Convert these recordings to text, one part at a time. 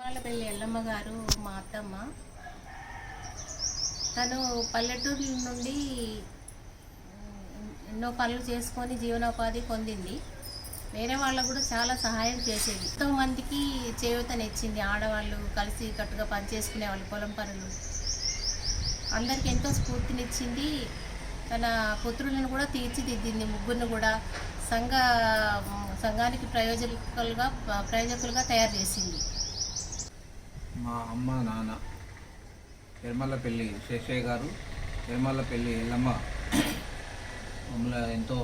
వాళ్ళపల్లి ఎల్లమ్మ గారు మా అత్తమ్మ. తను పల్లెటూరు నుండి ఎన్నో పనులు చేసుకొని జీవనోపాధి పొందింది. వేరే వాళ్ళకు కూడా చాలా సహాయం చేసేది. ఎంతో మందికి చేయూతనిచ్చింది. ఆడవాళ్ళు కలిసి కట్టుగా పనిచేసుకునే వాళ్ళు, పొలం పనులు అందరికీ ఎంతో స్ఫూర్తినిచ్చింది. తన పుత్రులను కూడా తీర్చిదిద్దింది. ముగ్గురిని కూడా సంఘానికి ప్రయోజకులుగా తయారు చేసింది. మా అమ్మ నాన్న తిరుమలపల్లి శేషయ్య గారు, తిరుమలపల్లి ఎల్లమ్మ మమ్మల్ని ఎంతో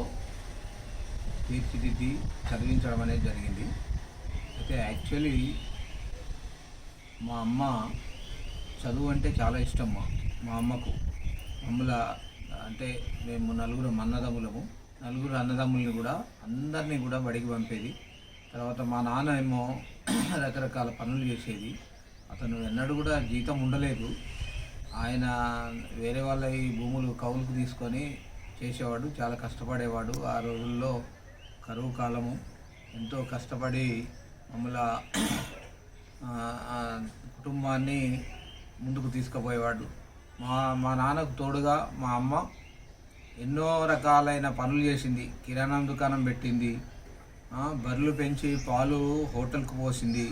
తీర్చిదిద్ది చదివించడం అనేది జరిగింది. అయితే యాక్చువల్లీ మా అమ్మ చదువు అంటే చాలా ఇష్టం. మా అమ్మకు అంటే మేము నలుగురు అన్నదమ్ముల్ని కూడా అందరినీ కూడా బడికి పంపేది. తర్వాత మా నాన్న ఏమో రకరకాల పనులు చేసేది. అతను ఎన్నడూ కూడా జీతం ఉండలేదు. ఆయన వేరే వాళ్ళ ఈ భూములు కౌలుకు తీసుకొని చేసేవాడు, చాలా కష్టపడేవాడు. ఆ రోజుల్లో కరువు కాలము, ఎంతో కష్టపడి మమ్మల్ని కుటుంబాన్ని ముందుకు తీసుకుపోయేవాడు. మా నాన్నకు తోడుగా మా అమ్మ ఎన్నో రకాలైన పనులు చేసింది. కిరాణా దుకాణం పెట్టింది, బర్రెలు పెంచి పాలు హోటల్కు పోసింది,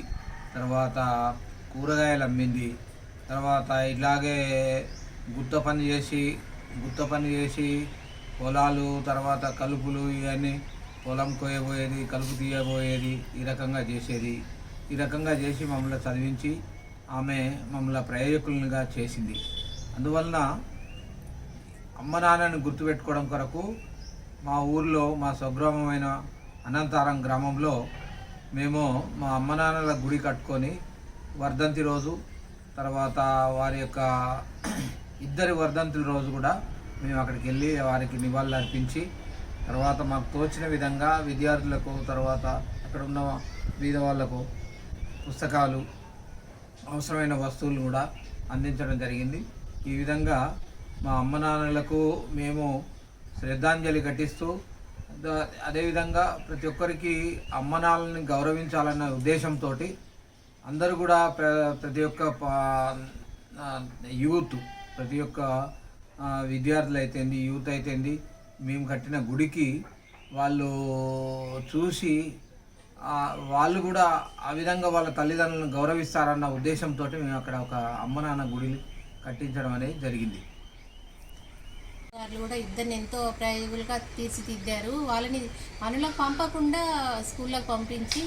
తర్వాత కూరగాయలు అమ్మింది, తర్వాత ఇలాగే గుత్త పని చేసి పొలాలు, తర్వాత కలుపులు ఇవన్నీ పొలం కోయబోయేది, కలుపు తీయబోయేది, ఈ రకంగా చేసి మమ్మల్ని చదివించి ఆమె మమ్మల్ని ప్రయోజకులుగా చేసింది. అందువలన అమ్మ నాన్నని గుర్తుపెట్టుకోవడం కొరకు మా ఊర్లో, మా స్వగ్రామమైన అనంతారం గ్రామంలో మేము మా అమ్మ నాన్నల గుడి కట్టుకొని వర్ధంతి రోజు, తర్వాత వారి యొక్క ఇద్దరి వర్ధంతుల రోజు కూడా మేము అక్కడికి వెళ్ళి వారికి నివాళులు అర్పించి, తర్వాత మాకు తోచిన విధంగా విద్యార్థులకు, తర్వాత అక్కడ ఉన్న బీద వాళ్లకు పుస్తకాలు, అవసరమైన వస్తువులు కూడా అందించడం జరిగింది. ఈ విధంగా మా అమ్మ నాన్నలకు మేము శ్రద్ధాంజలి ఘటిస్తూ, అదేవిధంగా ప్రతి ఒక్కరికి అమ్మ నాన్నని గౌరవించాలన్న ఉద్దేశంతో అందరూ కూడా ప్రతి ఒక్క యూత్, ప్రతి ఒక్క విద్యార్థులు అయితేంది, యూత్ అయితేంది, మేము కట్టిన గుడికి వాళ్ళు చూసి వాళ్ళు కూడా ఆ విధంగా వాళ్ళ తల్లిదండ్రులను గౌరవిస్తారన్న ఉద్దేశంతో మేము అక్కడ ఒక అమ్మ నాన్న గుడి కట్టించడం అనేది జరిగింది. వాళ్ళు కూడా ఇద్దరిని ఎంతో ప్రయోజకులుగా తీర్చిదిద్దారు. వాళ్ళని పనులకు పంపకుండా స్కూళ్ళకు పంపించి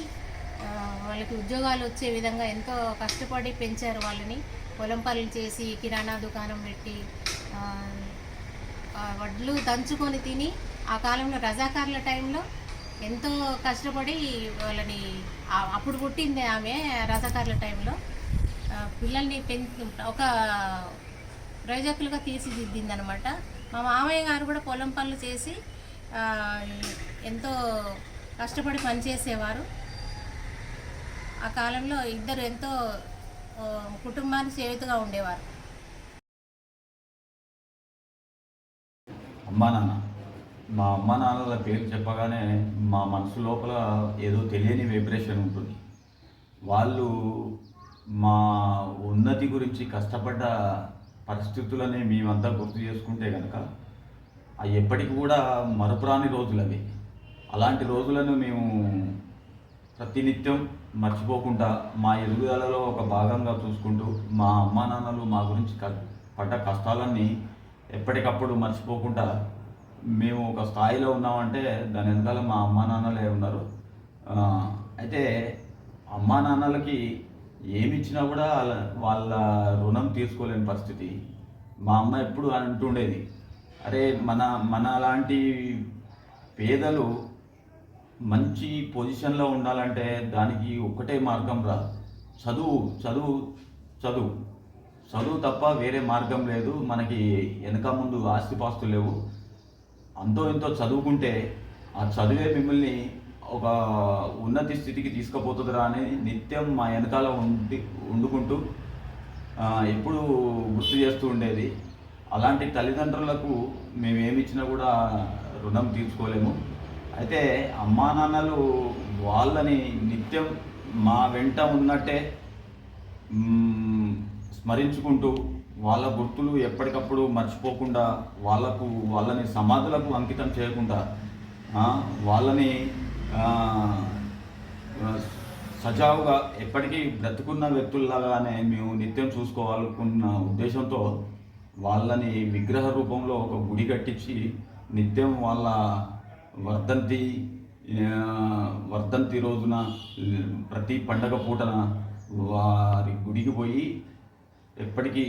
వాళ్ళకి ఉద్యోగాలు వచ్చే విధంగా ఎంతో కష్టపడి పెంచారు. వాళ్ళని పొలం పనులు చేసి, కిరాణా దుకాణం పెట్టి, వడ్లు దంచుకొని తిని, ఆ కాలంలో రజాకారుల టైంలో ఎంతో కష్టపడి వాళ్ళని, అప్పుడు పుట్టింది ఆమె రజాకారుల టైంలో, పిల్లల్ని ఒక ప్రయోజకులుగా తీర్చిదిద్దింది అనమాట. మా మామయ్య గారు కూడా పొలం పనులు చేసి ఎంతో కష్టపడి పనిచేసేవారు. ఆ కాలంలో ఇద్దరు ఎంతో కుటుంబానికి చేయుతగా ఉండేవారు. అమ్మా నాన్న, మా అమ్మ నాన్నల పేరు చెప్పగానే మా మనసు లోపల ఏదో తెలియని వైబ్రేషన్ ఉంటుంది. వాళ్ళు మా ఉన్నతి గురించి కష్టపడ్డ పరిస్థితులని మేమంతా గుర్తు చేసుకుంటే కనుక అవి ఎప్పటికి కూడా మరపురాని రోజులు అవి. అలాంటి రోజులను మేము ప్రతినిత్యం మర్చిపోకుండా మా ఎదుగుదలలో ఒక భాగంగా చూసుకుంటూ, మా అమ్మా నాన్నలు మా గురించి పడ్డ కష్టాలన్నీ ఎప్పటికప్పుడు మర్చిపోకుండా మేము ఒక స్థాయిలో ఉన్నామంటే దాని వెనకాల మా అమ్మా నాన్నలే ఉన్నారు. అయితే అమ్మా నాన్నలకి ఏమి ఇచ్చినా కూడా వాళ్ళ రుణం తీసుకోలేని పరిస్థితి. మా అమ్మ ఎప్పుడు అంటుండేది, అరే మన లాంటి పేదలు మంచి పొజిషన్లో ఉండాలంటే దానికి ఒక్కటే మార్గం రా, చదువు చదువు చదువు చదువు తప్ప వేరే మార్గం లేదు. మనకి వెనక ముందు ఆస్తిపాస్తులు లేవు. అంతో ఎంతో చదువుకుంటే ఆ చదువే మిమ్మల్ని ఒక ఉన్నతి స్థితికి తీసుకుపోతుందిరా అని నిత్యం మా వెనకాల వండుకుంటూ ఎప్పుడు గుర్తు చేస్తూ ఉండేది. అలాంటి తల్లిదండ్రులకు మేమేమిచ్చినా కూడా రుణం తీర్చుకోలేము. అయితే అమ్మా నాన్నలు వాళ్ళని నిత్యం మా వెంట ఉన్నట్టే స్మరించుకుంటూ వాళ్ళ గుర్తులు ఎప్పటికప్పుడు మర్చిపోకుండా వాళ్ళని సమాధులకు అంకితం చేయకుండా వాళ్ళని సజావుగా ఎప్పటికీ బ్రతుకున్న వ్యక్తుల్లాగానే మేము నిత్యం చూసుకోవాలనుకున్న ఉద్దేశంతో వాళ్ళని విగ్రహ రూపంలో ఒక గుడి కట్టించి నిత్యం వాళ్ళ వర్ధంతి రోజున ప్రతి పండగ పూటన వారి గుడికి పోయి ఎప్పటికీ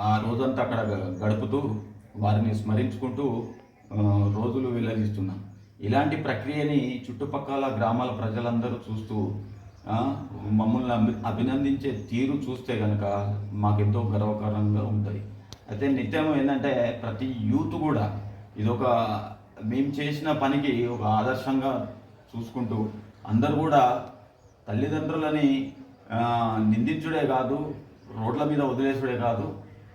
ఆ రోజంతా అక్కడ గడుపుతూ వారిని స్మరించుకుంటూ రోజులు వెల్లడిస్తున్నాం. ఇలాంటి ప్రక్రియని చుట్టుపక్కల గ్రామాల ప్రజలందరూ చూస్తూ మమ్మల్ని అభినందించే తీరు చూస్తే కనుక మాకెంతో గర్వకారంగా ఉంటుంది. అయితే నిత్యం ఏంటంటే ప్రతి యూత్ కూడా ఇదొక మేము చేసిన పనికి ఒక ఆదర్శంగా చూసుకుంటూ అందరూ కూడా తల్లిదండ్రులని నిందించుడే కాదు, రోడ్ల మీద వదిలేసుడే కాదు,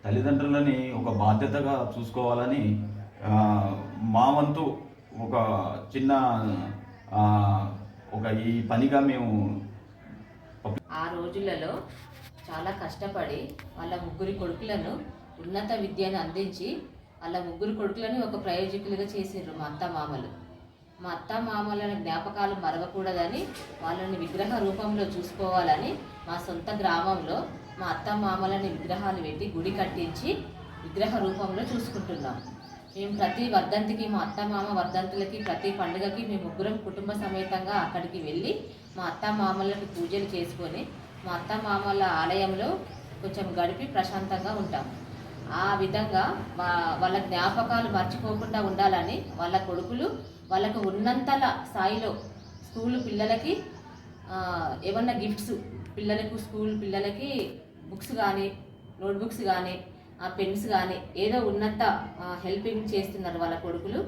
తల్లిదండ్రులని ఒక బాధ్యతగా చూసుకోవాలని మా వంతు ఒక చిన్న ఈ పనిగా మేము ఆ రోజులలో చాలా కష్టపడి వాళ్ళ ముగ్గురి కొడుకులను ఉన్నత విద్యను అందించి వాళ్ళ ముగ్గురు కొడుకులని ఒక ప్రయోజకులుగా చేసిండ్రు మా అత్తమామలు. మా అత్తమామల జ్ఞాపకాలు మరవకూడదని వాళ్ళని విగ్రహ రూపంలో చూసుకోవాలని మా సొంత గ్రామంలో మా అత్తమామలని విగ్రహాలు పెట్టి గుడి కట్టించి విగ్రహ రూపంలో చూసుకుంటున్నాం. మేము ప్రతి వర్ధంతికి మా అత్తమామ వర్ధంతులకి ప్రతి పండుగకి మేము ముగ్గురం కుటుంబ సమేతంగా అక్కడికి వెళ్ళి మా అత్తమామలకి పూజలు చేసుకొని మా అత్తమామల ఆలయంలో కొంచెం గడిపి ప్రశాంతంగా ఉంటాం. ఆ విధంగా వాళ్ళ జ్ఞాపకాలు మర్చిపోకుండా ఉండాలని వాళ్ళ కొడుకులు వాళ్ళకు ఉన్నంతల స్థాయిలో స్కూల్ పిల్లలకి ఏమన్నా గిఫ్ట్స్ స్కూల్ పిల్లలకి బుక్స్ కానీ నోట్బుక్స్ కానీ పెన్స్ కానీ ఏదో ఉన్నంత హెల్పింగ్ చేస్తున్నారు వాళ్ళ కొడుకులు.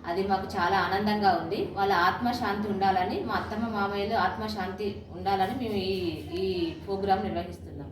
అది మాకు చాలా ఆనందంగా ఉంది. వాళ్ళ ఆత్మశాంతి ఉండాలని మా అత్తమ్మ మామయ్యలు ఆత్మశాంతి ఉండాలని మేము ఈ ప్రోగ్రాం నిర్వహిస్తున్నాం.